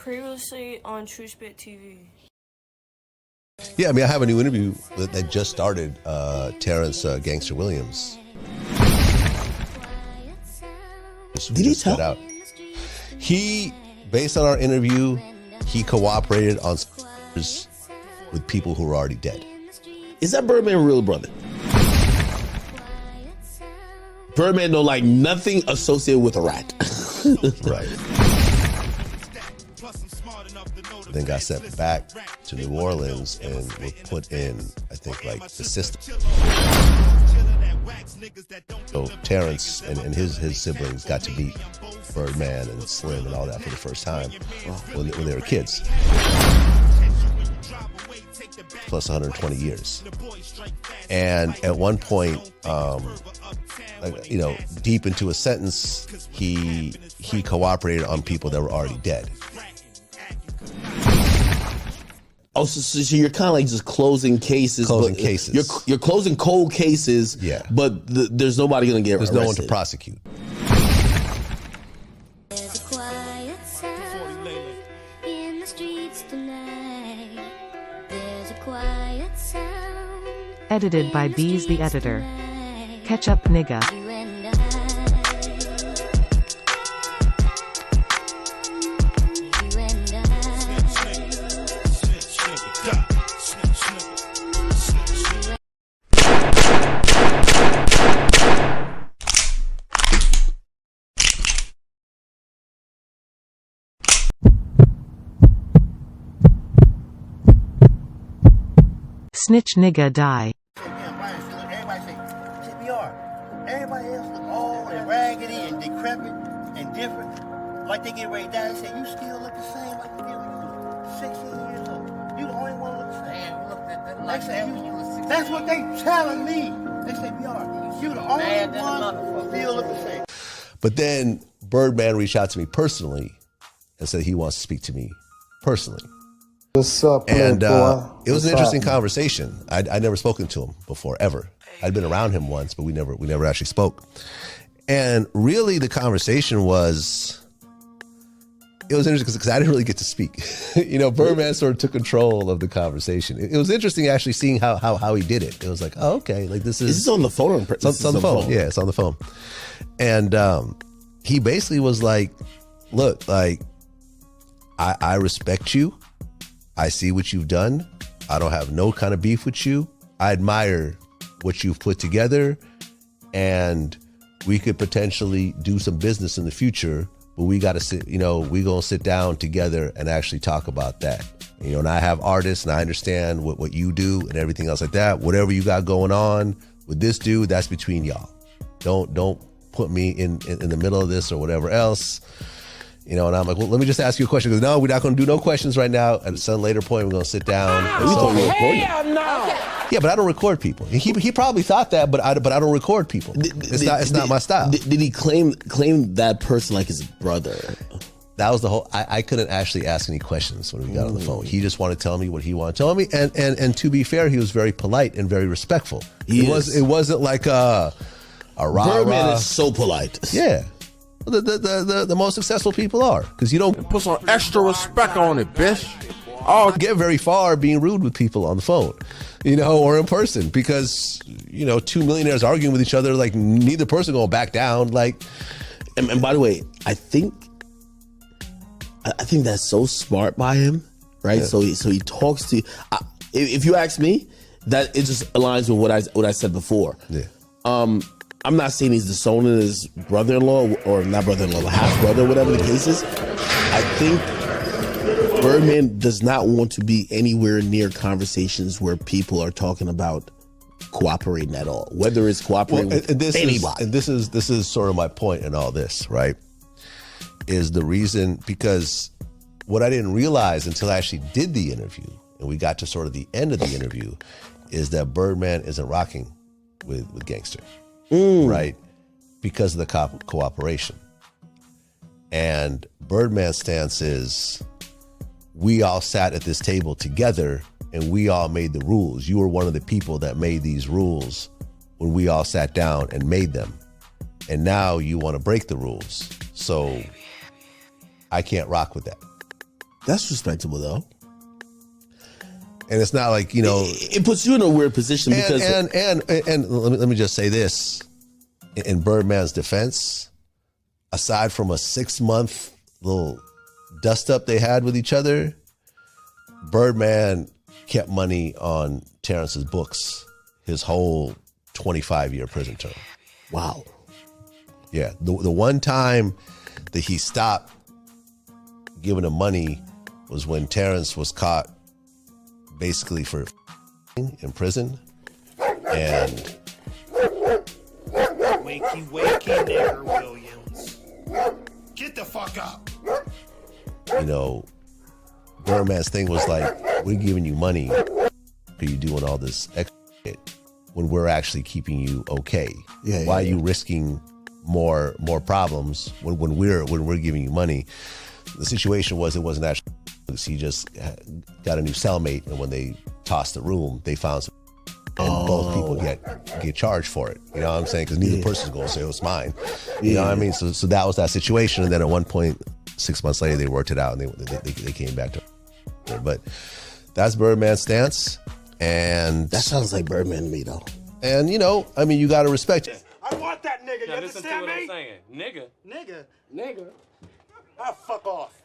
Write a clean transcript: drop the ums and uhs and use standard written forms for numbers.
Previously on TERRANCE TV. Yeah, I mean, I have a new interview that just started, Terrance Gangsta Williams. Did he tell? Out. He, based on our interview, he cooperated on with people who were already dead. Is that Birdman real brother? Birdman don't like nothing associated with a rat. Right. Then got sent back to New Orleans and was put in, I think, like the system. So Terrance and his siblings got to meet Birdman and Slim and all that for the first time when they were kids. Plus 120 years. And at one point, you know, deep into a sentence, he cooperated on people that were already dead. Oh, so you're kind of like just closing cases. Closing cases. You're closing cold cases. Yeah. But there's nobody going to get arrested. There's no one to prosecute. There's a quiet sound in the streets tonight. There's a quiet sound. Edited by Bees the Editor. Catch up, nigga. You and Snitch nigga die. Everybody say, CPR. Everybody else look old and raggedy and decrepit and different. Like they get ready to die. They say, you still look the same like you did when you were 16 years old. You the only one who look the same. Man, we looked at them like that when you were 16. That's what they telling me. They say, PR, you the only one who still look the same. But then Birdman reached out to me personally and said he wants to speak to me personally. What's up, and it was an interesting happening? conversation. I'd never spoken to him before, ever. I'd been around him once, but we never actually spoke. And really, the conversation was, it was interesting because I didn't really get to speak. You know, Birdman sort of took control of the conversation. It was interesting actually seeing how he did it. It was like, oh, okay, like this is. Is this on the phone? Or it's on the phone. Yeah, it's on the phone. And he basically was like, look, like, I respect you. I see what you've done. I don't have no kind of beef with you. I admire what you've put together, and we could potentially do some business in the future, but we got to sit, you know, we going to sit down together and actually talk about that. You know, and I have artists and I understand what you do and everything else like that. Whatever you got going on with this dude, that's between y'all. Don't put me in the middle of this or whatever else. You know, and I'm like, well, let me just ask you a question. Because no, we're not going to do no questions right now. At some later point, we're going to sit down. Yeah, but I don't record people. He probably thought that, but I don't record people. It's not my style. Did he claim that person like his brother? That was the whole. I couldn't actually ask any questions when we got on the phone. He just wanted to tell me what he wanted to tell me, and to be fair, he was very polite and very respectful. It wasn't like a rah-rah. Birdman is so polite. Yeah. The most successful people are, because you don't put some extra respect on it, bitch. Oh, get very far being rude with people on the phone, you know, or in person, because, you know, two millionaires arguing with each other, like neither person gonna back down. Like, and by the way, I think that's so smart by him, right? Yeah. So he talks to you. If you ask me, that it just aligns with what I said before. Yeah. I'm not saying he's disowning his brother-in-law, or not brother-in-law, half-brother, whatever the case is. I think Birdman does not want to be anywhere near conversations where people are talking about cooperating at all, whether it's cooperating with anybody. This is sort of my point in all this, right? Is the reason, because what I didn't realize until I actually did the interview, and we got to sort of the end of the interview, is that Birdman isn't rocking with Gangsta. Right, because of the cooperation. And Birdman's stance is, we all sat at this table together and we all made the rules. You were one of the people that made these rules when we all sat down and made them. And now you want to break the rules. So I can't rock with that. That's respectable, though. And it's not like, you know, it puts you in a weird position because and let me just say this. In Birdman's defense, aside from a 6-month little dust up they had with each other, Birdman kept money on Terrance's books his whole 25-year prison term. Wow. Yeah. The one time that he stopped giving him money was when Terrance was caught basically for in prison. And wakey, nigger Williams. Get the fuck up. You know, Birdman's thing was like, we're giving you money for you doing all this extra shit when we're actually keeping you okay. Why are you risking more problems when we're giving you money? The situation was, it wasn't actually, he just got a new cellmate, and when they tossed the room, they found some, and both people get charged for it. You know what I'm saying? Because neither person's going to say it was mine. You know what I mean? So that was that situation. And then at one point, 6 months later, they worked it out, and they came back to it. But that's Birdman's stance. And that sounds like Birdman to me, though. And, you know, I mean, you got to respect it. I want that nigga. You listen to understand what me? I'm saying. Nigga. Ah, fuck off.